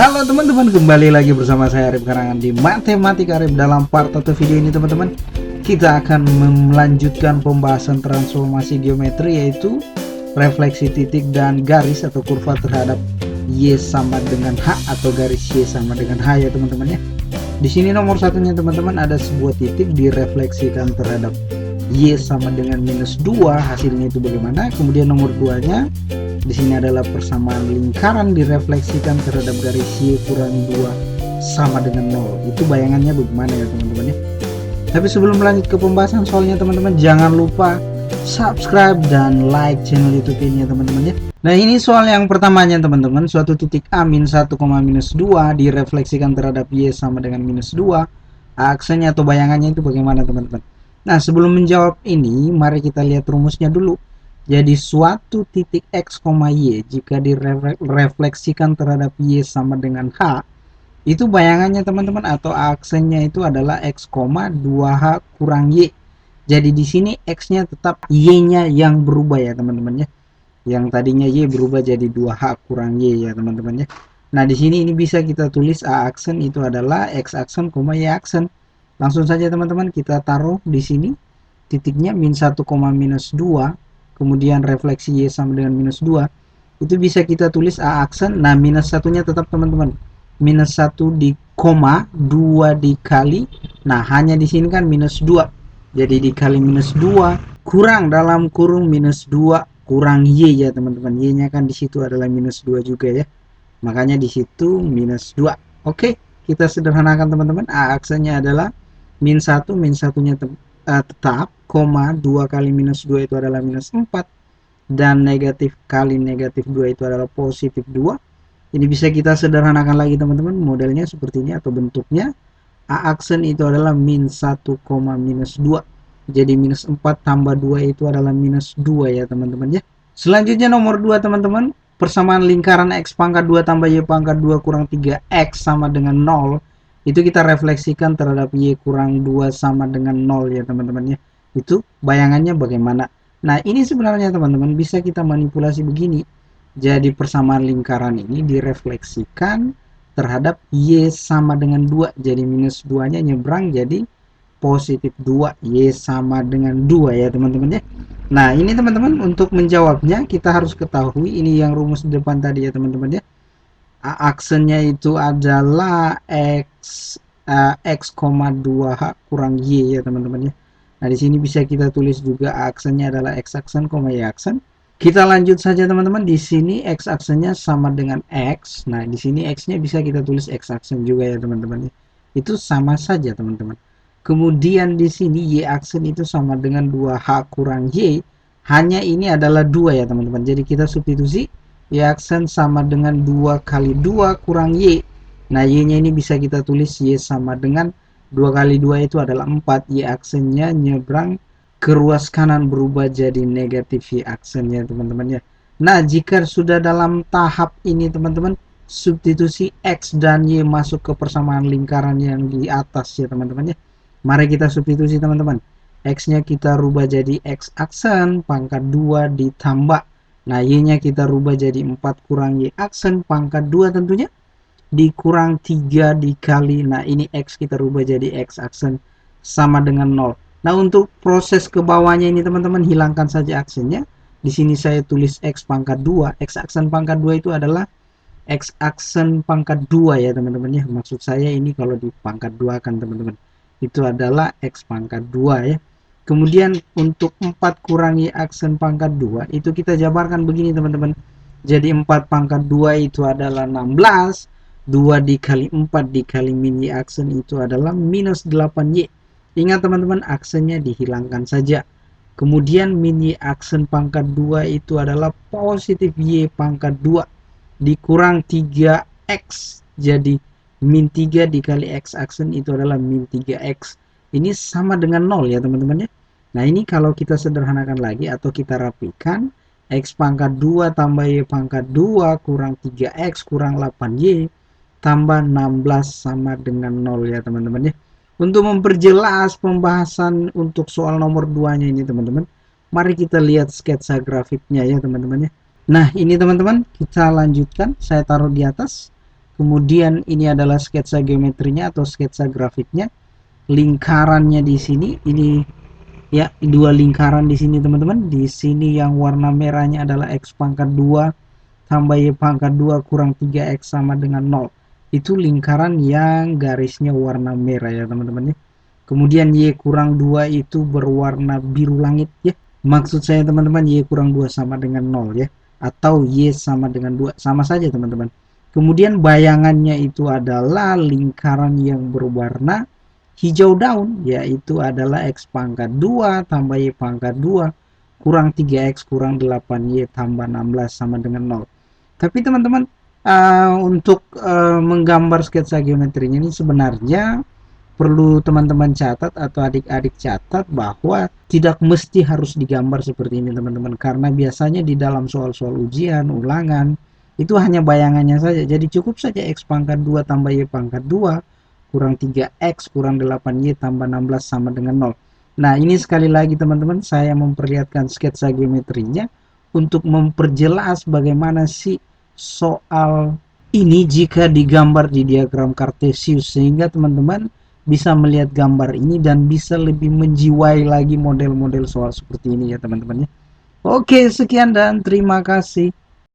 Halo teman-teman, kembali lagi bersama saya Arif Karangan di Matematika Arif. Dalam part 1 video ini teman-teman, kita akan melanjutkan pembahasan transformasi geometri, yaitu refleksi titik dan garis atau kurva terhadap Y sama dengan H atau garis Y sama dengan H ya teman-teman ya. Di sini nomor satunya teman-teman, ada sebuah titik direfleksikan terhadap Y sama dengan -2, hasilnya itu bagaimana. Kemudian nomor 2 nya di sini adalah persamaan lingkaran direfleksikan terhadap garis Y kurang 2 sama dengan 0. Itu bayangannya bagaimana ya teman-teman ya. Tapi sebelum lanjut ke pembahasan soalnya teman-teman, jangan lupa subscribe dan like channel YouTube ini ya teman-teman ya. Nah, ini soal yang pertamanya teman-teman. Suatu titik A -1, -2 direfleksikan terhadap Y sama dengan -2. Aksenya atau bayangannya itu bagaimana teman-teman. Nah, sebelum menjawab ini, mari kita lihat rumusnya dulu. Jadi suatu titik X, Y jika direfleksikan terhadap Y sama dengan H, itu bayangannya teman-teman atau aksennya itu adalah X, 2H kurang Y. Jadi di sini X-nya tetap, Y-nya yang berubah ya teman-teman ya. Yang tadinya Y berubah jadi 2H kurang Y ya teman-teman ya. Nah, di sini ini bisa kita tulis A aksen itu adalah X aksen, Y aksen. Langsung saja teman-teman kita taruh di sini titiknya -1, -2. Kemudian refleksi Y sama dengan -2, itu bisa kita tulis A aksen. Nah, -1-nya tetap teman-teman, -1 di koma 2 dikali, nah hanya di sini kan -2, jadi dikali -2 kurang dalam kurung -2 kurang Y ya teman-teman. Y nya kan di situ adalah -2 juga ya, makanya di situ -2. Oke, kita sederhanakan teman-teman. A aksennya adalah -1, -1-nya tetap, 2 kali -2 itu adalah -4, dan negatif kali negatif 2 itu adalah positif 2. Ini bisa kita sederhanakan lagi teman-teman, modelnya seperti ini atau bentuknya. A aksen itu adalah -1, -2, jadi -4 tambah 2 itu adalah -2 ya teman-teman ya. Selanjutnya nomor 2 teman-teman, persamaan lingkaran X pangkat 2 tambah Y pangkat 2 kurang 3X sama dengan 0, itu kita refleksikan terhadap Y kurang 2 sama dengan 0 ya teman-teman ya. Itu bayangannya bagaimana. Nah, ini sebenarnya teman-teman bisa kita manipulasi begini. Jadi persamaan lingkaran ini direfleksikan terhadap Y sama dengan 2, jadi -2 nya nyebrang jadi positif 2, Y sama dengan 2 ya teman-teman ya. Nah, ini teman-teman, untuk menjawabnya kita harus ketahui ini yang rumus di depan tadi ya teman-teman ya. A aksennya itu adalah X, 2H kurang Y ya teman-teman ya. Nah, di sini bisa kita tulis juga aksennya adalah X aksen, Y aksen. Kita lanjut saja teman-teman. Di sini X aksennya sama dengan X. Nah, di sini X-nya bisa kita tulis X aksen juga ya teman-teman. Itu sama saja teman-teman. Kemudian di sini Y aksen itu sama dengan 2H kurang Y. Hanya ini adalah 2 ya teman-teman. Jadi kita substitusi, Y aksen sama dengan 2 kali 2 kurang Y. Nah, Y-nya ini bisa kita tulis Y sama dengan 2 kali 2 itu adalah 4, Y aksennya nyebrang ke ruas kanan berubah jadi negatif Y aksennya teman-teman ya. Nah, jika sudah dalam tahap ini teman-teman, substitusi X dan Y masuk ke persamaan lingkaran yang di atas ya teman-teman ya. Mari kita substitusi teman-teman. X-nya kita rubah jadi X aksen pangkat 2 ditambah, nah Y-nya kita rubah jadi 4 kurang Y aksen pangkat 2 tentunya, dikurang 3 dikali, nah ini X kita rubah jadi X aksen sama dengan 0. Nah, untuk proses ke bawahnya ini teman-teman, hilangkan saja aksennya. Di sini saya tulis X pangkat 2. X aksen pangkat 2 itu adalah X aksen pangkat 2 ya teman-teman ya. Maksud saya ini kalau di pangkat 2 kan teman-teman, itu adalah X pangkat 2 ya. Kemudian untuk 4 kurang Y aksen pangkat 2 itu kita jabarkan begini teman-teman. Jadi 4 pangkat 2 itu adalah 16. 2 dikali 4 dikali min Y aksen itu adalah -8Y. Ingat teman-teman, aksennya dihilangkan saja. Kemudian min Y aksen pangkat 2 itu adalah positif Y pangkat 2 dikurang 3X. Jadi -3 dikali X aksen itu adalah -3X. Ini sama dengan 0 ya teman-teman ya. Nah, ini kalau kita sederhanakan lagi atau kita rapikan, X pangkat 2 tambah Y pangkat 2 kurang 3X kurang 8Y tambah 16 sama dengan 0 ya teman-teman ya. Untuk memperjelas pembahasan untuk soal nomor 2 nya ini teman-teman, mari kita lihat sketsa grafiknya ya teman-teman ya. Nah, ini teman-teman, kita lanjutkan. Saya taruh di atas. Kemudian ini adalah sketsa geometrinya atau sketsa grafiknya. Lingkarannya di sini, ini ya, dua lingkaran di sini teman-teman. Di sini yang warna merahnya adalah x pangkat 2 tambah y pangkat 2 kurang 3x sama dengan 0. Itu lingkaran yang garisnya warna merah ya teman-teman ya. Kemudian y kurang 2 itu berwarna biru langit ya. Maksud saya teman-teman, y kurang 2 sama dengan 0 ya. Atau y sama dengan 2, sama saja teman-teman. Kemudian bayangannya itu adalah lingkaran yang berwarna hijau daun, yaitu adalah x pangkat 2 tambah y pangkat 2 kurang 3x kurang 8y tambah 16 sama dengan 0. Tapi teman-teman, untuk menggambar sketsa geometrinya ini sebenarnya perlu teman-teman catat atau adik-adik catat bahwa tidak mesti harus digambar seperti ini teman-teman, karena biasanya di dalam soal-soal ujian ulangan itu hanya bayangannya saja. Jadi cukup saja x pangkat 2 tambah y pangkat 2 kurang 3x kurang 8y tambah 16 sama dengan 0. Nah, ini sekali lagi teman-teman, saya memperlihatkan sketsa geometrinya untuk memperjelas bagaimana sih soal ini jika digambar di diagram kartesius, sehingga teman-teman bisa melihat gambar ini dan bisa lebih menjiwai lagi model-model soal seperti ini ya teman-teman ya. Oke, sekian dan terima kasih.